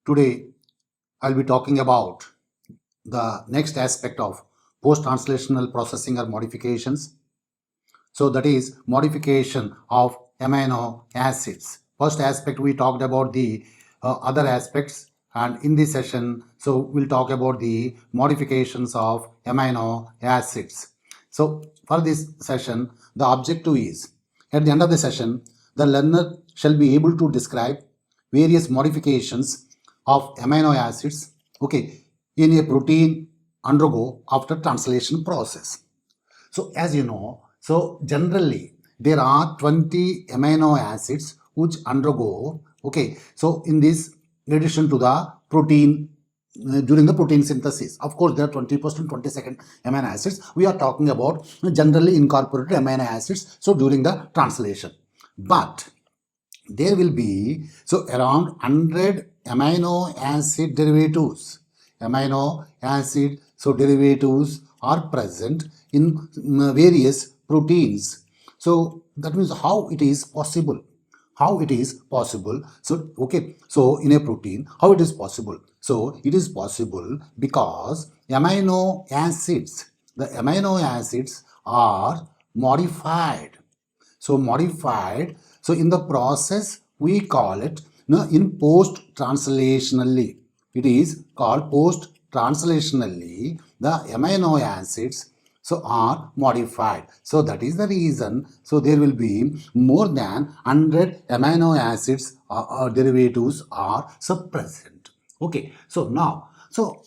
Today, I'll be talking about the next aspect of post-translational processing or modifications. So that is modification of amino acids. First aspect we talked about the other aspects, and in this session, so we'll talk about the modifications of amino acids. So for this session, the objective is at the end of the session, the learner shall be able to describe various modifications of amino acids, okay, in a protein undergo after translation process. So as you know, so generally there are 20 amino acids which undergo, okay, so in this addition to the protein during the protein synthesis. Of course, there are 21st and 22nd amino acids. We are talking about generally incorporated amino acids, so during the translation. But there will be so around 100 amino acid derivatives. Amino acid so derivatives are present in various proteins. So that means how it is possible. How it is possible. So okay, so in a protein, how it is possible? So it is possible because amino acids, the amino acids are modified. So modified. So in the process, we call it in post-translationally. It is called post-translationally. The amino acids so are modified. So that is the reason. So there will be more than 100 amino acids or derivatives are present. Okay. So now, so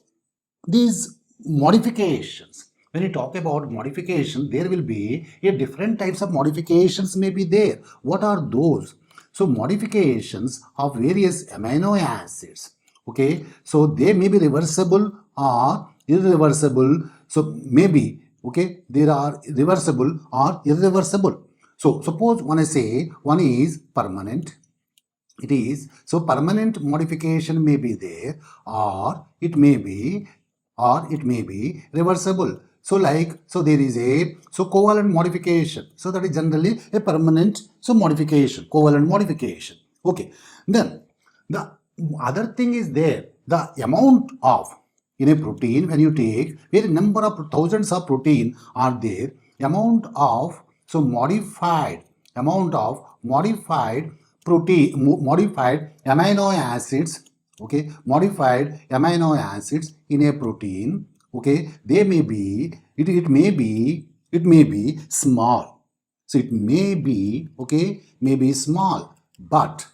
these modifications, when you talk about modification, there will be a different types of modifications may be there. What are those? So modifications of various amino acids, okay, so they may be reversible or irreversible. So maybe, okay, there are reversible or irreversible. So suppose when I say one is permanent, it is so permanent modification may be there, or it may be reversible. So like, so there is a so covalent modification. So that is generally a permanent so modification, covalent modification. Okay. Then the other thing is there, the amount of in a protein, when you take where number of thousands of protein are there, amount of so modified protein, modified amino acids, okay, modified amino acids in a protein, okay, they may be, it may be small. So it may be, okay, may be small, but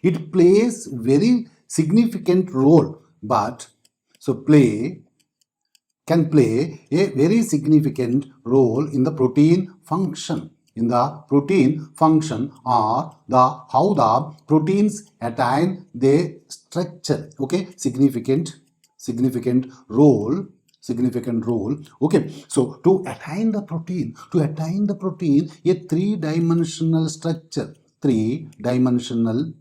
it plays very significant role. But so can play a very significant role in the protein function, or the how the proteins attain their structure. Okay, significant role. Okay, so to attain the protein, a three-dimensional structure, three-dimensional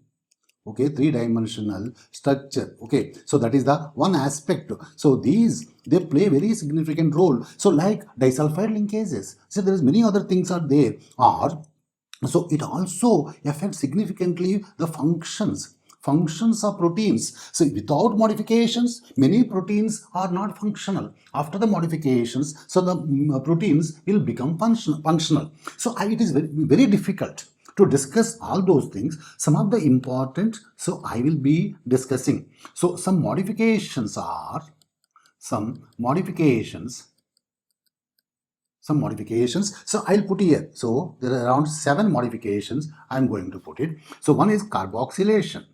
structure. Okay, so that is the one aspect. So these, they play very significant role. So like disulfide linkages, so there is many other things are there, or so it also affects significantly the functions of proteins. So without modifications, many proteins are not functional. After the modifications, so the proteins will become functional. So it is very difficult to discuss all those things. Some of the important, so I will be discussing. So some modifications. So I'll put here. So there are around 7 modifications I'm going to put it. So one is carboxylation.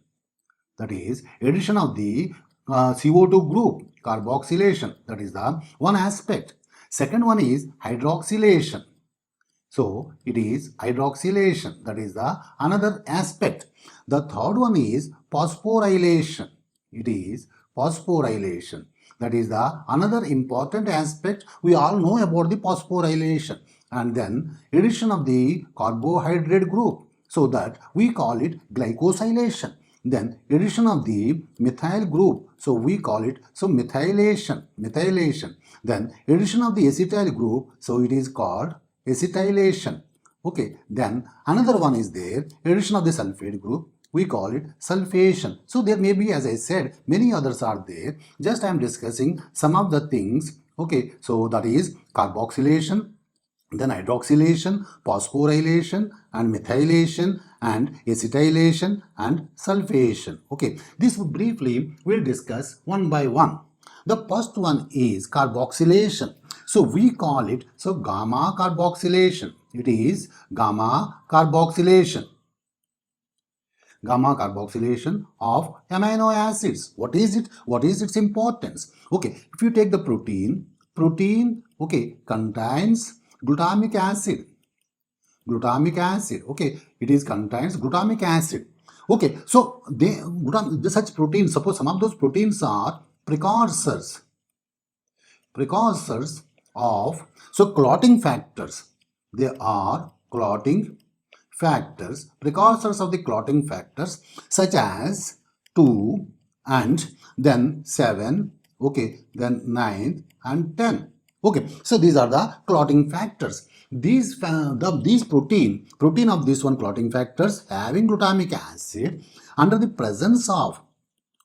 That is addition of the CO2 group, carboxylation. That is the one aspect. Second one is hydroxylation. So it is hydroxylation. That is the another aspect. The third one is phosphorylation. It is phosphorylation. That is the another important aspect. We all know about the phosphorylation. And then addition of the carbohydrate group. So that we call it glycosylation. Then addition of the methyl group. So we call it so methylation. Then addition of the acetyl group. So it is called acetylation. Okay, then another one is there, addition of the sulfate group. we call it sulfation. So there may be, as I said, many others are there. Just I am discussing some of the things. Okay, so that is carboxylation, then hydroxylation, phosphorylation, and methylation, and acetylation, and sulfation. Okay, this briefly we'll discuss one by one. The first one is carboxylation. So we call it gamma carboxylation. It is gamma carboxylation. Gamma carboxylation of amino acids. What is it? What is its importance? Okay, if you take the protein, okay, contains glutamic acid. Glutamic acid. Okay, it is contains glutamic acid. Okay, so such proteins, suppose some of those proteins are precursors of clotting factors. They are clotting factors, precursors of the clotting factors, such as 2 and then 7, okay, then 9 and 10. Okay, so these are the clotting factors. These protein of this one clotting factors having glutamic acid under the presence of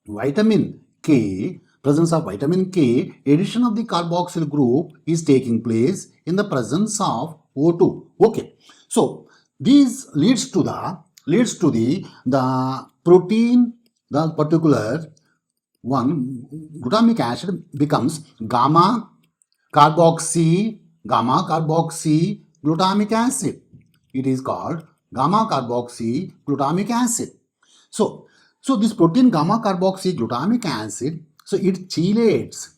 vitamin K, addition of the carboxyl group is taking place in the presence of O2. Okay, so this leads to the protein, the particular one glutamic acid becomes gamma carboxy glutamic acid. It is called gamma carboxy glutamic acid. So this protein gamma carboxy glutamic acid, so it chelates,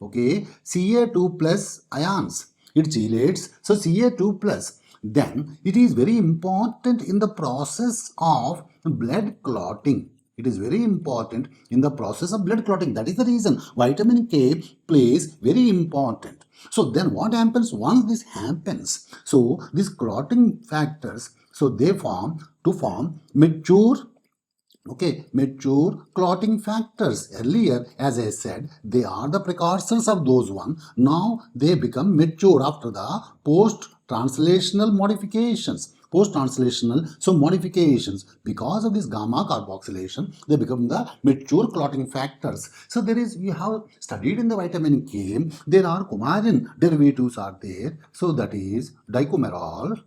okay, Ca2 plus ions. It chelates, so Ca2 plus. Then it is very important in the process of blood clotting. It is very important in the process of blood clotting. That is the reason vitamin K plays very important. So then what happens once this happens? So these clotting factors, so they form mature clotting factors. Earlier, as I said, they are the precursors of those one. Now they become mature after the post-translational modifications. Modifications, because of this gamma carboxylation, they become the mature clotting factors. So we have studied in the vitamin K, there are coumarin derivatives are there. So that is dicumarol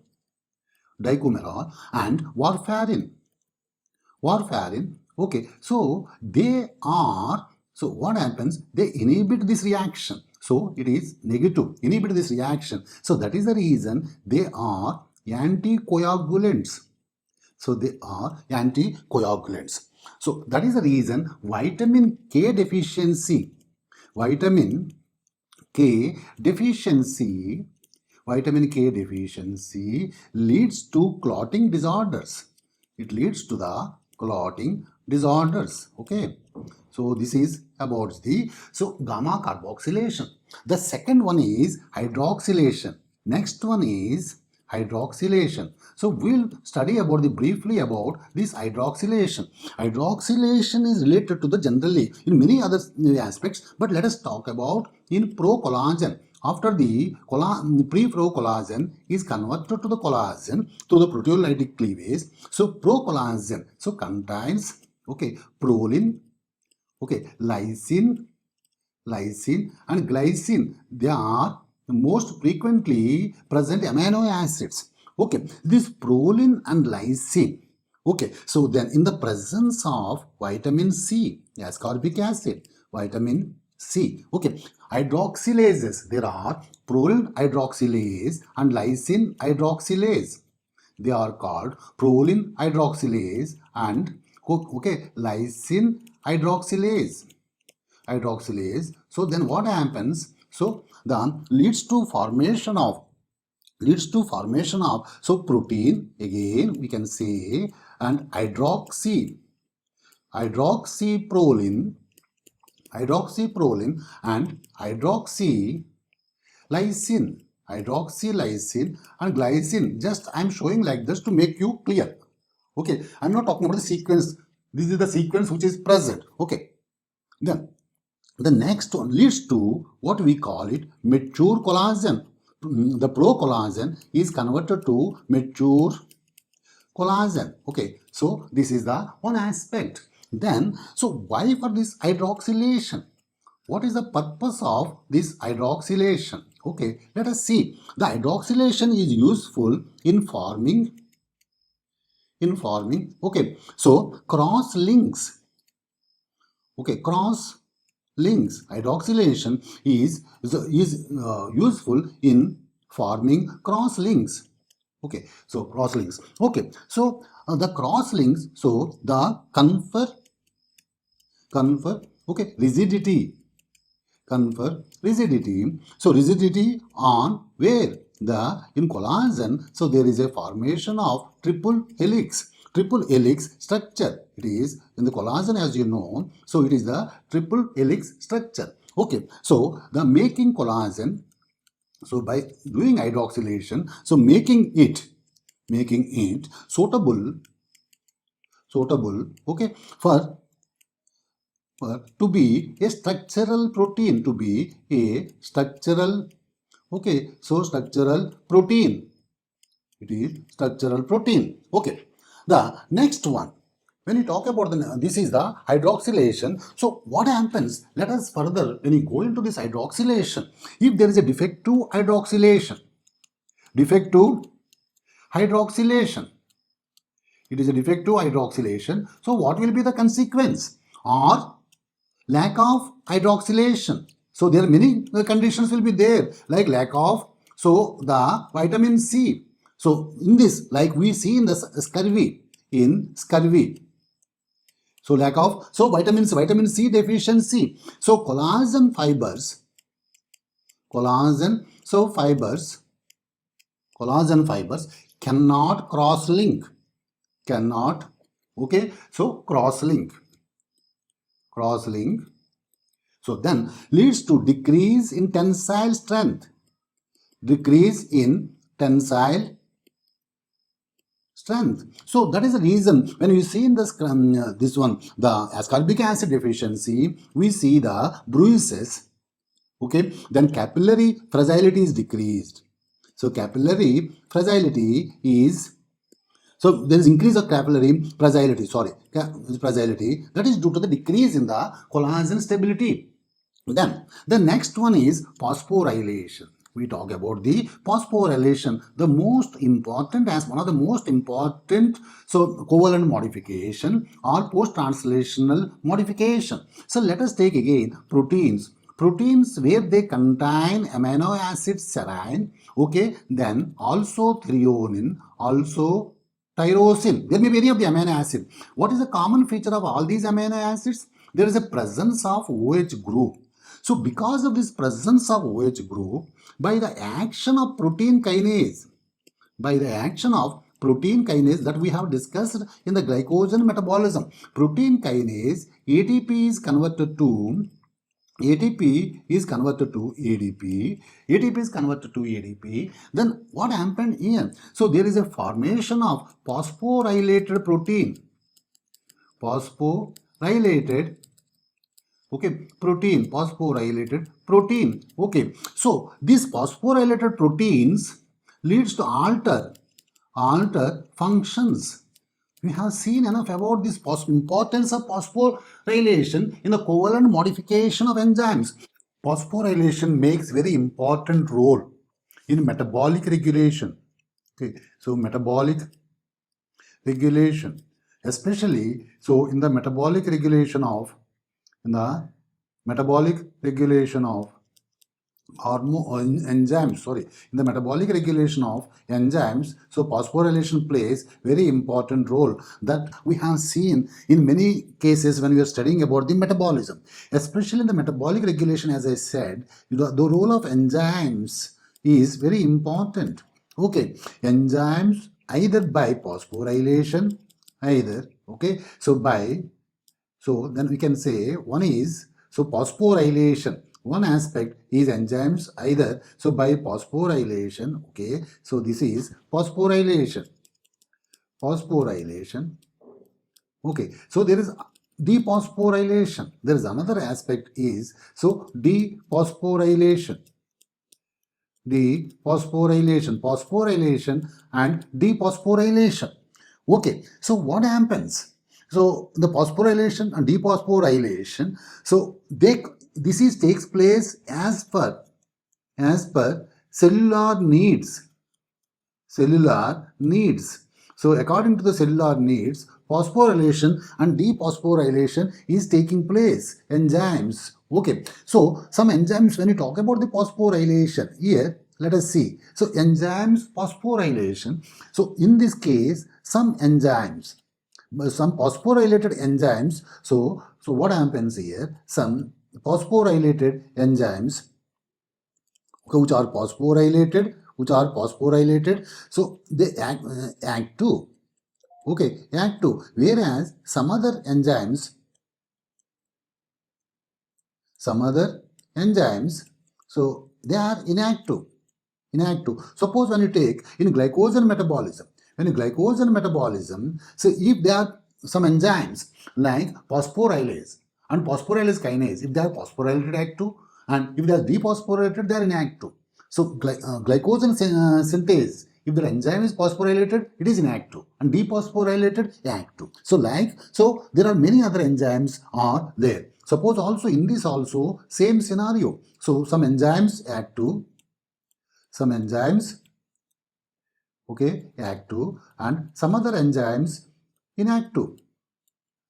and warfarin. Okay, so what happens? They inhibit this reaction. So it is negative, inhibit this reaction. So that is the reason they are anticoagulants. So that is the reason vitamin K deficiency leads to clotting disorders. It leads to the clotting disorders. Okay, so this is about the gamma carboxylation. The second one is hydroxylation. Next one is hydroxylation. So we'll study briefly about this hydroxylation. Hydroxylation is related to the generally in many other aspects, but let us talk about in procollagen. After the pre-procollagen is converted to the collagen through the proteolytic cleavage. So procollagen contains proline, lysine and glycine. They are the most frequently present amino acids. Okay, this proline and lysine. Okay, so then in the presence of vitamin C, ascorbic acid, vitamin C. Okay, hydroxylases. There are proline hydroxylase and lysine hydroxylase. They are called proline hydroxylase and lysine hydroxylase. So then what happens? So then leads to formation of protein, again we can say, and hydroxyproline and hydroxylysine and glycine. Just I am showing like this to make you clear. Okay, I am not talking about the sequence. This is the sequence which is present. Okay, then the next one leads to what we call it mature collagen. The procollagen is converted to mature collagen. Okay, so this is the one aspect. Then, so why for this hydroxylation? What is the purpose of this hydroxylation? Okay, let us see. The hydroxylation is useful in forming. Okay, so cross links. Okay, cross links. Hydroxylation is useful in forming cross links. Okay, so cross links. Okay, so the cross links. So the confer. Okay, rigidity. Confer rigidity. So rigidity on where? The in collagen. So there is a formation of triple helix structure. It is in the collagen, as you know. So it is the triple helix structure. Okay, so the making collagen. So by doing hydroxylation, so making it suitable, okay, for to be a structural protein, to be a structural, okay, so structural protein. It is structural protein. Okay. The next one, when you talk about this is the hydroxylation. So what happens? Let us further, when you go into this hydroxylation, if there is a defective hydroxylation, it is a defective hydroxylation. So what will be the consequence? Or lack of hydroxylation. So there are many conditions will be there, like lack of, so the vitamin C. So in this, like we see in the scurvy, so lack of, so vitamin C deficiency. So collagen fibers, cannot cross link, okay, so cross link. So then leads to decrease in tensile strength. So that is the reason when you see in this one, the ascorbic acid deficiency, we see the bruises. Okay, then capillary fragility is decreased. So capillary fragility is, so there is increase of capillary fragility. That is due to the decrease in the collagen stability. Then the next one is phosphorylation. We talk about the phosphorylation, the most important, as one of the most important, so covalent modification or post-translational modification. So let us take again proteins where they contain amino acid serine, okay, then also threonine, also tyrosine. There may be any of the amino acid. What is the common feature of all these amino acids? There is a presence of OH group. So because of this presence of OH group, by the action of protein kinase, that we have discussed in the glycogen metabolism, protein kinase, ATP is converted to ADP. Then what happened here? So there is a formation of phosphorylated protein. Phosphorylated protein. Okay, so these phosphorylated proteins leads to alter functions. We have seen enough about this importance of phosphorylation in the covalent modification of enzymes. Phosphorylation makes very important role in metabolic regulation. Okay, so metabolic regulation, especially so in the metabolic regulation of enzymes, in the metabolic regulation of enzymes, so phosphorylation plays very important role that we have seen in many cases when we are studying about the metabolism, especially in the metabolic regulation. As I said, the role of enzymes is very important. Okay, enzymes either by phosphorylation, so then we can say one is, so phosphorylation. One aspect is enzymes either, so by phosphorylation, okay, so this is phosphorylation. Okay, so there is dephosphorylation. There is another aspect is, so dephosphorylation, phosphorylation and dephosphorylation. Okay, so what happens? So the phosphorylation and dephosphorylation, so this is takes place as per cellular needs. Cellular needs. So according to the cellular needs, phosphorylation and dephosphorylation is taking place. Enzymes. Okay. So some enzymes, when you talk about the phosphorylation, here let us see. So enzymes phosphorylation. So in this case, some enzymes, some phosphorylated enzymes. So what happens here? Some phosphorylated enzymes which are phosphorylated, so they act too. Okay, act too, whereas some other enzymes, so they are inactive. Suppose when you take in glycogen metabolism, so if there are some enzymes like phosphorylase and phosphorylase kinase, if they are phosphorylated active, and if they are dephosphorylated, they are inactive. So glycogen synthase, if the enzyme is phosphorylated, it is inactive, and dephosphorylated, active. So there are many other enzymes are there. Suppose also in this also same scenario. So some enzymes active, some enzymes, okay, active, and some other enzymes inactive.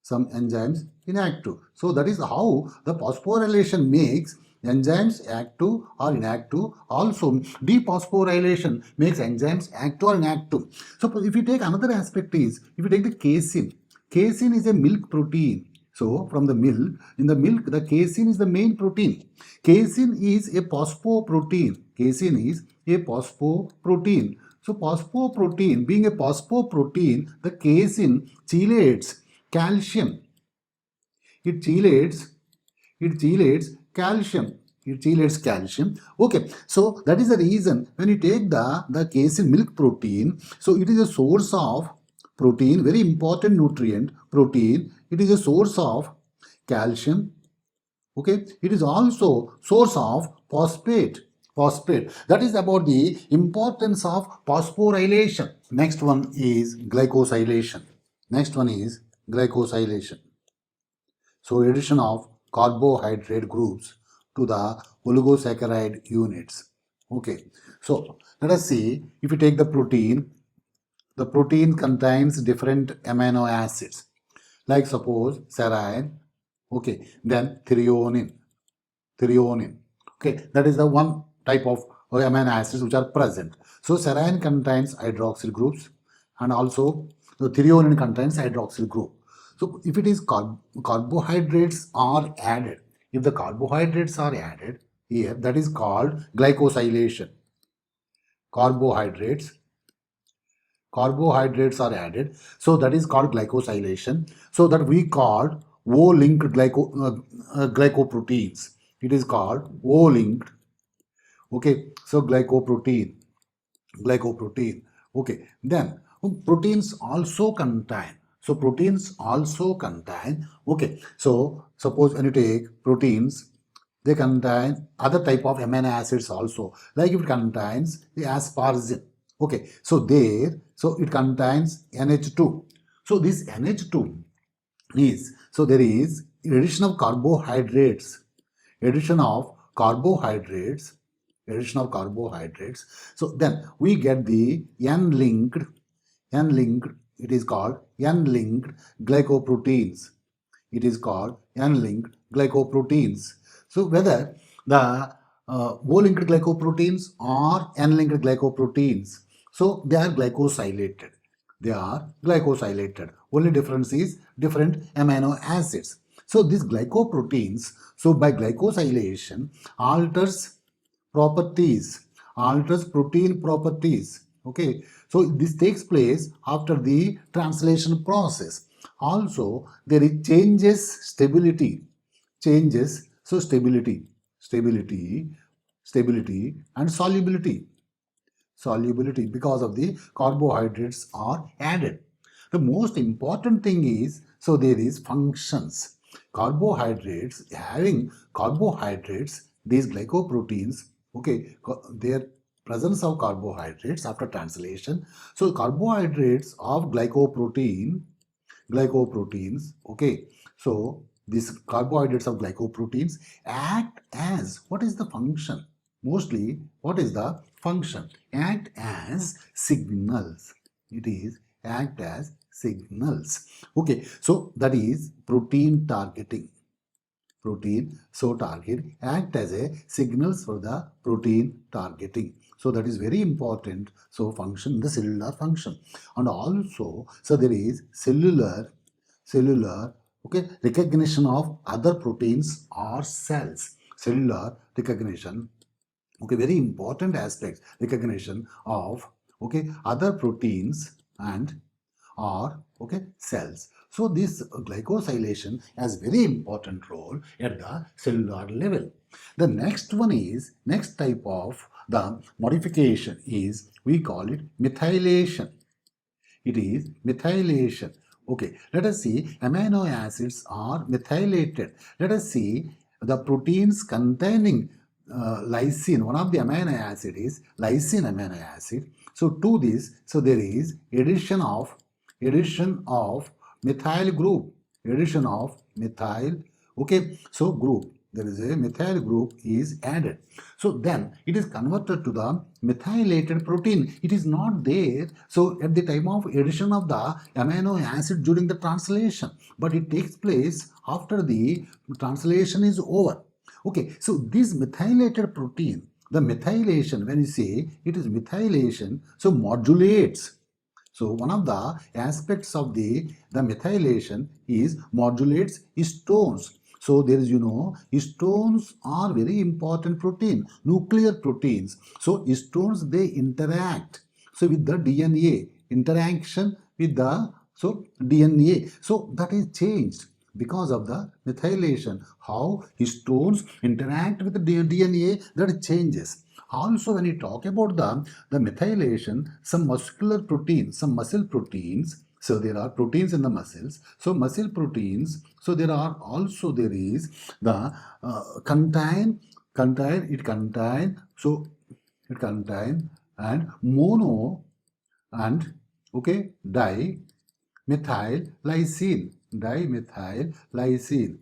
Some enzymes inactive. So that is how the phosphorylation makes enzymes active or inactive. Also, dephosphorylation makes enzymes active or inactive. So if you take another aspect is, if you take the casein is a milk protein. So from the milk, in the milk, the casein is the main protein. Casein is a phosphoprotein. Casein is a phosphoprotein. So phosphoprotein, being a phosphoprotein, the casein chelates calcium. It chelates, it chelates calcium. It chelates calcium. Okay, so that is the reason when you take the casein milk protein, so it is a source of protein, very important nutrient, protein. It is a source of calcium. Okay, it is also source of phosphate. That is about the importance of phosphorylation. Next one is glycosylation. So addition of carbohydrate groups to the oligosaccharide units. Okay, so let us see, if you take the protein contains different amino acids, like suppose serine, okay, then threonine. Okay, that is the one type of amino acids which are present. So serine contains hydroxyl groups, and also the threonine contains hydroxyl group. So if it is carbohydrates are added, if the carbohydrates are added here, that is called glycosylation. Carbohydrates are added, so that is called glycosylation. So that we called O-linked glycoproteins. It is called O-linked. Okay, so glycoprotein. Okay, then proteins also contain. So proteins also contain. Okay, so suppose when you take proteins, they contain other type of amino acids also. Like if it contains the asparagine. Okay, so it contains NH2. So this NH2 is, so there is addition of carbohydrates, addition of carbohydrates, so then we get the n-linked, it is called n-linked glycoproteins. It is called n-linked glycoproteins. So whether the O-linked glycoproteins or n-linked glycoproteins, so they are glycosylated. Only difference is different amino acids. So these glycoproteins, so by glycosylation, alters protein properties. Okay, so this takes place after the translation process. Also, there is changes. So stability and solubility because of the carbohydrates are added. The most important thing is, so there is functions. These glycoproteins, okay, their presence of carbohydrates after translation. So carbohydrates of glycoproteins, okay. So these carbohydrates of glycoproteins act as, what is the function? Mostly, what is the function? Act as signals. It is act as signals. Okay, so that is protein targeting. Protein, so target act as a signals for the protein targeting. So that is very important. So function, the cellular function. And also, so there is cellular, okay, recognition of other proteins or cells. Cellular recognition, okay, very important aspects. Recognition of, okay, other proteins and or, okay, cells. So this glycosylation has very important role at the cellular level. The next one is, next type of the modification is, we call it methylation. It is methylation. Okay, let us see, amino acids are methylated. Let us see the proteins containing lysine. One of the amino acid is lysine amino acid. So to this, so there is addition of methyl group, addition of methyl, okay, so group, there is a methyl group is added. So then it is converted to the methylated protein. It is not there, so at the time of addition of the amino acid during the translation, but it takes place after the translation is over. Okay, so this methylated protein, the methylation, when you say it is methylation, so modulates. So one of the aspects of the methylation is modulates histones. So there is, histones are very important protein, nuclear proteins. So histones, they interact. So with the DNA, interaction with the, so DNA. So that is changed because of the methylation. How histones interact with the DNA, that changes. Also, when you talk about the methylation, some muscular proteins, some muscle proteins, so there are proteins in the muscles. So muscle proteins, so there are also, there is the so it contain and mono and, okay, dimethylylysine,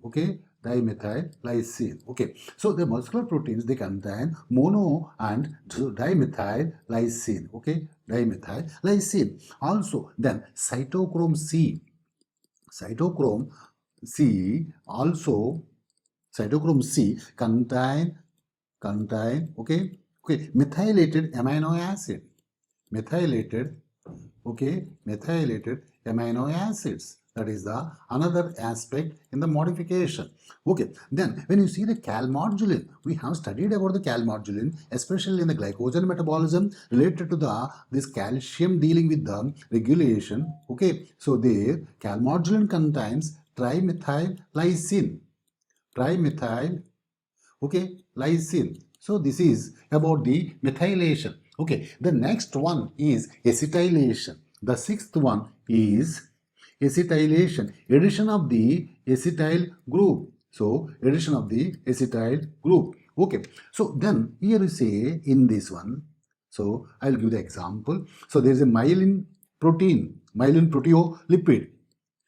okay, dimethylylysine. Okay, so the muscular proteins, they contain mono and dimethylylysine, okay, dimethylylysine. Also, then cytochrome C, also cytochrome C contain, okay, methylated amino acid, methylated amino acids. That is the another aspect in the modification. Okay, then when you see the calmodulin, we have studied about the calmodulin, especially in the glycogen metabolism related to the this calcium dealing with the regulation. Okay, so there calmodulin contains trimethylysine, okay, lysine. So this is about the methylation. Okay, the next one is acetylation. The sixth one is acetylation, addition of the acetyl group. So addition of the acetyl group. Okay, so then here you say in this one, so I'll give the example. So there is a myelin proteolipid.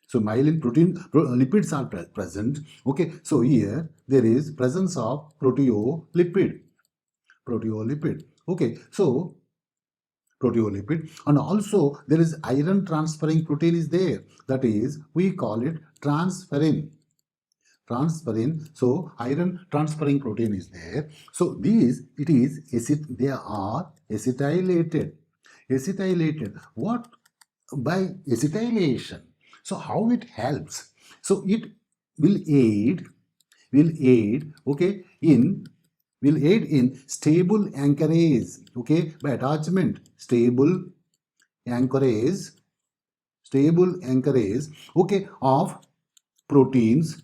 So myelin lipids are present. Okay, so here there is presence of proteolipid. Okay, so proteolipid, and also there is iron transferring protein is there. That is, we call it transferrin. So iron transferring protein is there. So these, it is acid, they are acetylated. What? By acetylation. So how it helps? So it will aid, okay, will aid in stable anchorage, okay, by attachment, stable anchorage, okay, of proteins,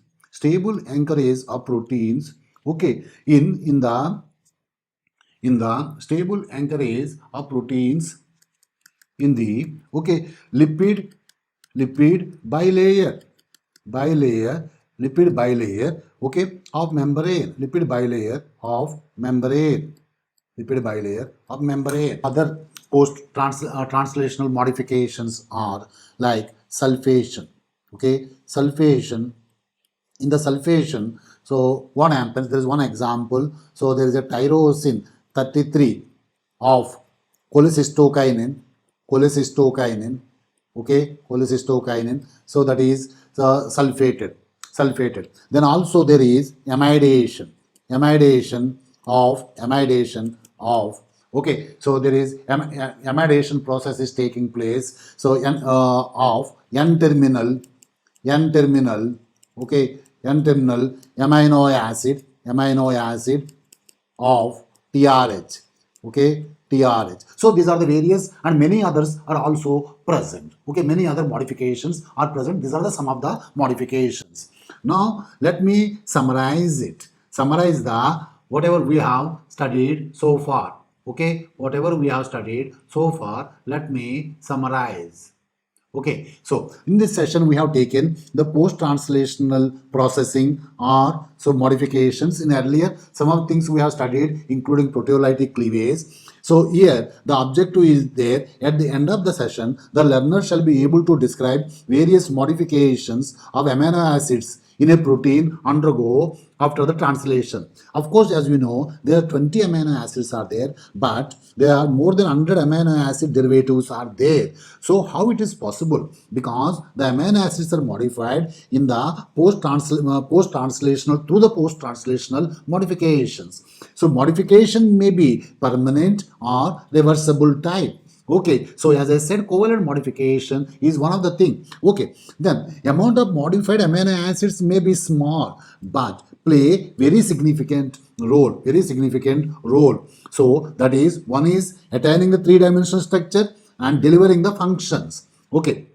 okay, in the stable anchorage of proteins in the, okay, lipid bilayer, lipid bilayer, okay, of membrane, lipid bilayer of membrane, lipid bilayer of membrane. Other translational modifications are like sulfation. Okay, sulfation. In the sulfation, so what happens? There is one example. So there is a tyrosine 33 of cholecystokinin, okay, cholecystokinin. So that is sulfated. Then also there is amidation of, okay. So there is amidation process is taking place. So of N terminal, okay, N-terminal amino acid of TRH, okay, TRH. So these are the various, and many others are also present. Okay, many other modifications are present. These are the some of the modifications. Now let me summarize it. Summarize the whatever we have studied so far. Okay, whatever we have studied so far, let me summarize. Okay, so in this session we have taken the post-translational processing or so modifications. In earlier, some of the things we have studied including proteolytic cleavage. So here the objective is there. At the end of the session, the learner shall be able to describe various modifications of amino acids in a protein undergo after the translation. Of course, as we know, there are 20 amino acids are there, but there are more than 100 amino acid derivatives are there. So how it is possible? Because the amino acids are modified in the post-translational through the post-translational modifications. So modification may be permanent or reversible type. Okay, so as I said, covalent modification is one of the thing. Okay, then amount of modified amino acids may be small, but play very significant role. So that is, one is attaining the three-dimensional structure and delivering the functions. Okay.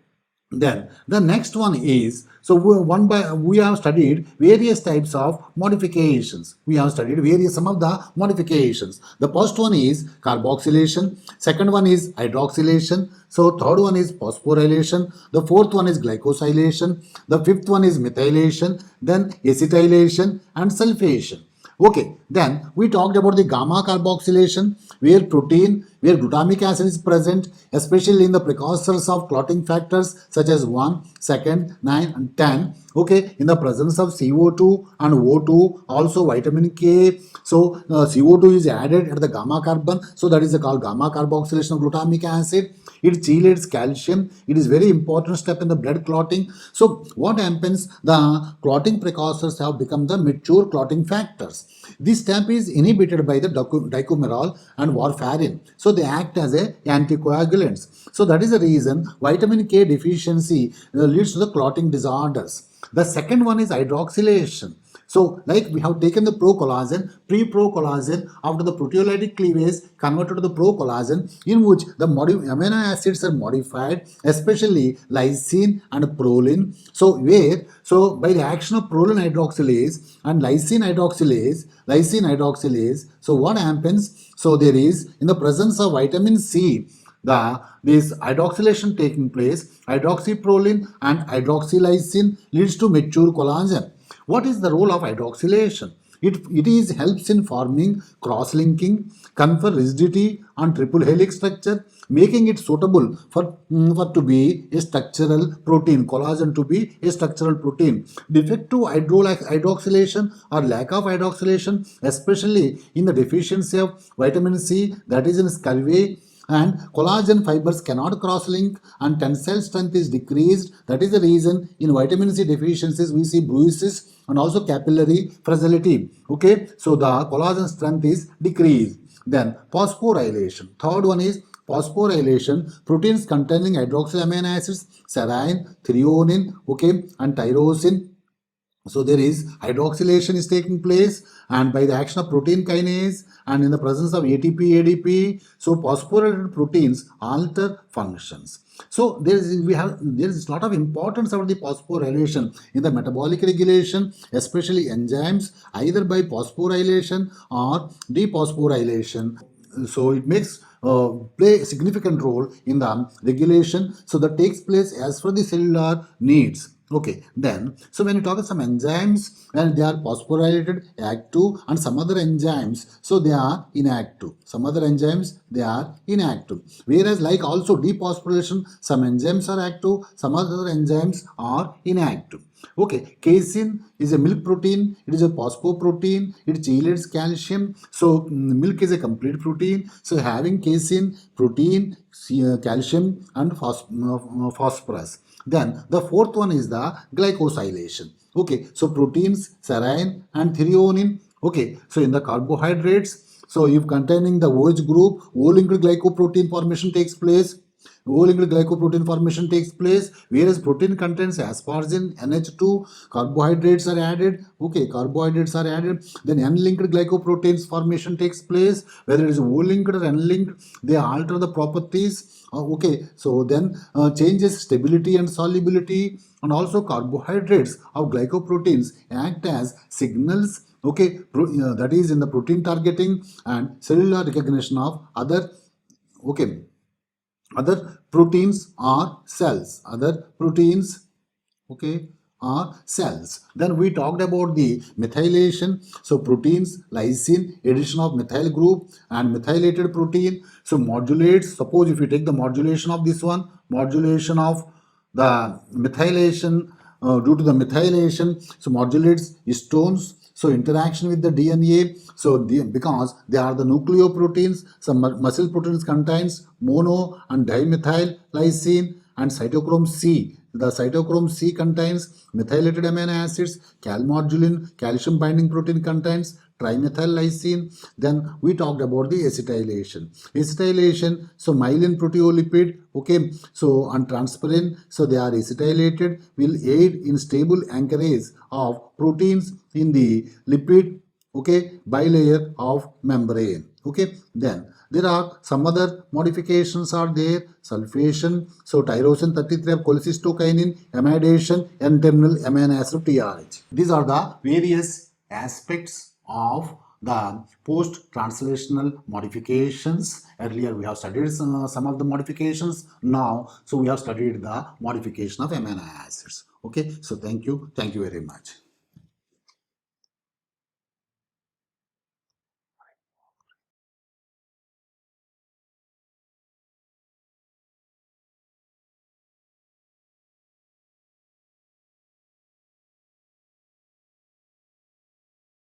Then the next one is, so we have studied various types of modifications. We have studied some of the modifications. The first one is carboxylation, second one is hydroxylation, so third one is phosphorylation, the fourth one is glycosylation, the fifth one is methylation, then acetylation and sulfation. Okay, then we talked about the gamma carboxylation, where glutamic acid is present, especially in the precursors of clotting factors such as 1, 2, 9 and 10. Okay, in the presence of CO2 and O2, also vitamin K. So CO2 is added at the gamma carbon, so that is called gamma carboxylation of glutamic acid. It chelates calcium. It is very important step in the blood clotting. So what happens? The clotting precursors have become the mature clotting factors. This step is inhibited by the dicumarol and warfarin. So they act as anticoagulants. So that is the reason vitamin K deficiency leads to the clotting disorders. The second one is hydroxylation. So, like we have taken the procollagen, pre-procollagen, after the proteolytic cleavage converted to the procollagen, in which the amino acids are modified, especially lysine and proline. So by the action of proline hydroxylase and lysine hydroxylase, so what happens? So there is, in the presence of vitamin C, this hydroxylation taking place, hydroxyproline and hydroxylysine leads to mature collagen. What is the role of hydroxylation? It helps in forming cross-linking, confer rigidity on triple helix structure, making it suitable for to be a structural protein, collagen to be a structural protein. Defective hydroxylation or lack of hydroxylation, especially in the deficiency of vitamin C, that is in scurvy, and collagen fibers cannot cross-link and tensile strength is decreased. That is the reason in vitamin C deficiencies we see bruises and also capillary fragility. Okay, so the collagen strength is decreased. Then phosphorylation. Third one is phosphorylation. Proteins containing hydroxyl amino acids, serine, threonine, okay, and tyrosine. So there is hydroxylation is taking place, and by the action of protein kinase and in the presence of ATP, ADP, so phosphorylated proteins alter functions. So there is a lot of importance about the phosphorylation in the metabolic regulation, especially enzymes, either by phosphorylation or dephosphorylation. So it makes play a significant role in the regulation. So that takes place as per the cellular needs. Okay, then, so when you talk about some enzymes, when they are phosphorylated, active, and some other enzymes, so they are inactive. Some other enzymes, they are inactive. Whereas, like also dephosphorylation, some enzymes are active, some other enzymes are inactive. Okay, casein is a milk protein, it is a phosphoprotein, it chelates calcium. So, milk is a complete protein. So, having casein, protein, calcium, and phosphorus. Then the fourth one is the glycosylation. Okay, so proteins, serine and threonine. Okay, so in the carbohydrates, so if containing the OH group, O-linked glycoprotein formation takes place. O-linked glycoprotein formation takes place, whereas protein contains asparagine, NH2, carbohydrates are added. Okay, carbohydrates are added. Then N-linked glycoproteins formation takes place. Whether it is O-linked or N-linked, they alter the properties. Okay, so then changes stability and solubility, and also carbohydrates of glycoproteins act as signals. Okay, that is in the protein targeting and cellular recognition of other. Okay, other proteins are cells. Other proteins, okay, are cells. Then we talked about the methylation. So proteins, lysine, addition of methyl group and methylated protein. So modulates, suppose if you take the modulation of this one, modulation of the methylation, due to the methylation, so modulates histones. So interaction with the DNA, so because they are the nucleoproteins, some muscle proteins contains mono and dimethyl lysine and cytochrome C. The cytochrome C contains methylated amino acids, calmodulin, calcium binding protein contains trimethyl lysine. Then we talked about the acetylation. Acetylation, so myelin proteolipid, okay, so and transferrin, so they are acetylated, will aid in stable anchorage of proteins in the lipid, okay, bilayer of membrane. Okay, then there are some other modifications are there, sulfation, so tyrosine 33 of cholecystokinin, amidation, N-terminal amino acid TRH. These are the various aspects of the post-translational modifications. Earlier we have studied some of the modifications. Now, so we have studied the modification of amino acids. Okay, so thank you very much.